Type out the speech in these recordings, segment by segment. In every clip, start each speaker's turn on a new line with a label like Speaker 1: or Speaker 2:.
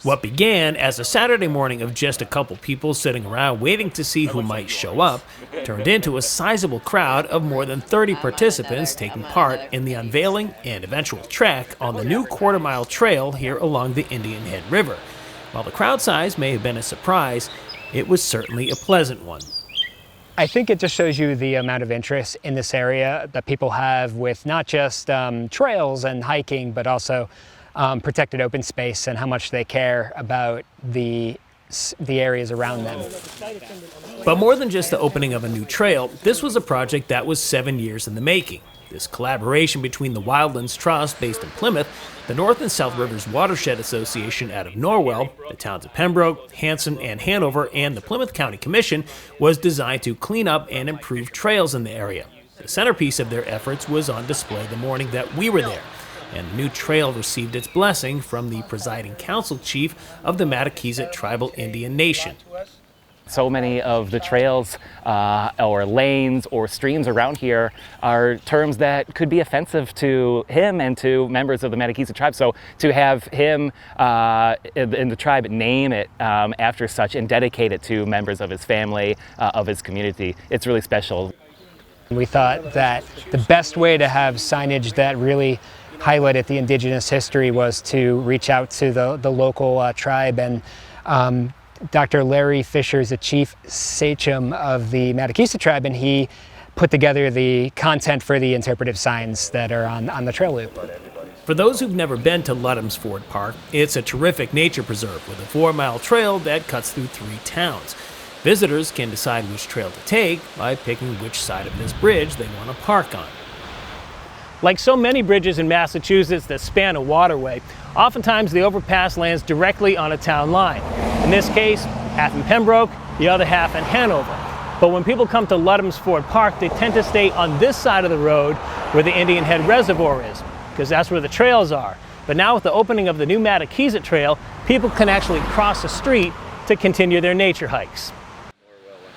Speaker 1: What began as a Saturday morning of just a couple people sitting around waiting to see who might show up turned into a sizable crowd of more than 30 participants taking part in the unveiling and eventual trek on the new quarter-mile trail here along the Indian Head River. While the crowd size may have been a surprise, it was certainly a pleasant one.
Speaker 2: I think it just shows you the amount of interest in this area that people have with not just trails and hiking, but also protected open space and how much they care about the areas around them.
Speaker 1: But more than just the opening of a new trail, this was a project that was 7 years in the making. This collaboration between the Wildlands Trust, based in Plymouth, the North and South Rivers Watershed Association out of Norwell, the towns of Pembroke, Hanson, and Hanover, and the Plymouth County Commission was designed to clean up and improve trails in the area. The centerpiece of their efforts was on display the morning that we were there, and the new trail received its blessing from the presiding council chief of the Mattakeeset Tribal Indian Nation.
Speaker 3: So many of the trails or lanes or streams around here are terms that could be offensive to him and to members of the Mattakeeset Tribe. So to have him in the tribe name it after such and dedicate it to members of his family, of his community, it's really special.
Speaker 2: We thought that the best way to have signage that really highlighted the indigenous history was to reach out to the local tribe, and Dr. Larry Fisher is the chief Sachem of the Mattakeeset Tribe, and he put together the content for the interpretive signs that are on the trail loop.
Speaker 1: For those who've never been to Ludham's Ford Park, it's a terrific nature preserve with a 4-mile trail that cuts through 3 towns. Visitors can decide which trail to take by picking which side of this bridge they want to park on. Like so many bridges in Massachusetts that span a waterway, oftentimes the overpass lands directly on a town line. In this case, half in Pembroke, the other half in Hanover. But when people come to Ludham's Ford Park, they tend to stay on this side of the road where the Indian Head Reservoir is, because that's where the trails are. But now with the opening of the new Mattakeeset Trail, people can actually cross the street to continue their nature hikes.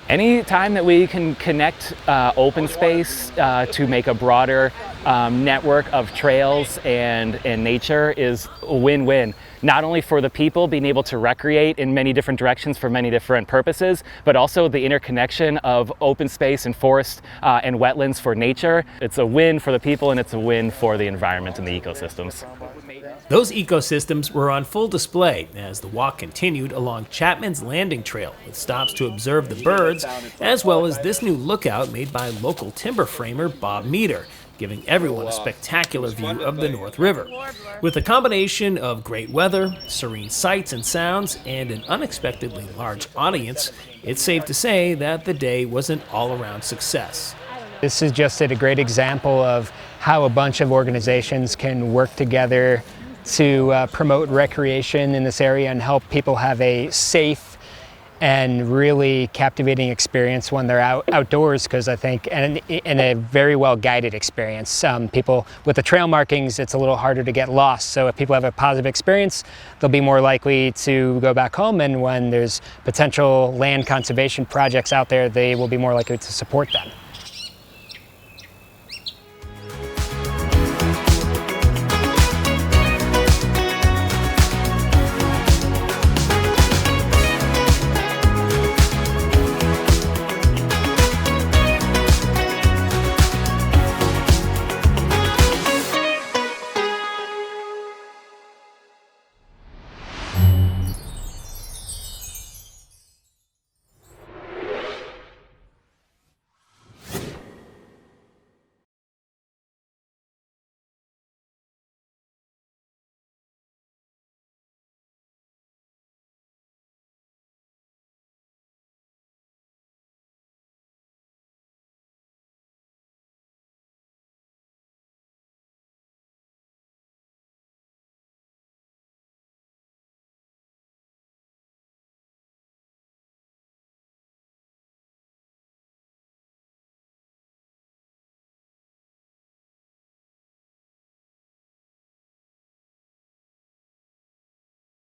Speaker 3: Any time that we can connect open space to make a broader network of trails and nature is a win-win. Not only for the people being able to recreate in many different directions for many different purposes, but also the interconnection of open space and forest and wetlands for nature. It's a win for the people and it's a win for the environment and the ecosystems.
Speaker 1: Those ecosystems were on full display as the walk continued along Chapman's Landing Trail with stops to observe the birds, as well as this new lookout made by local timber framer Bob Meter, giving everyone a spectacular view of the North River. With a combination of great weather, serene sights and sounds, and an unexpectedly large audience, it's safe to say that the day was an all-around success.
Speaker 2: This is just a great example of how a bunch of organizations can work together to promote recreation in this area and help people have a safe and really captivating experience when they're outdoors, because I think, and in a very well guided experience. People with the trail markings, it's a little harder to get lost. So if people have a positive experience, they'll be more likely to go back home, and when there's potential land conservation projects out there, they will be more likely to support them.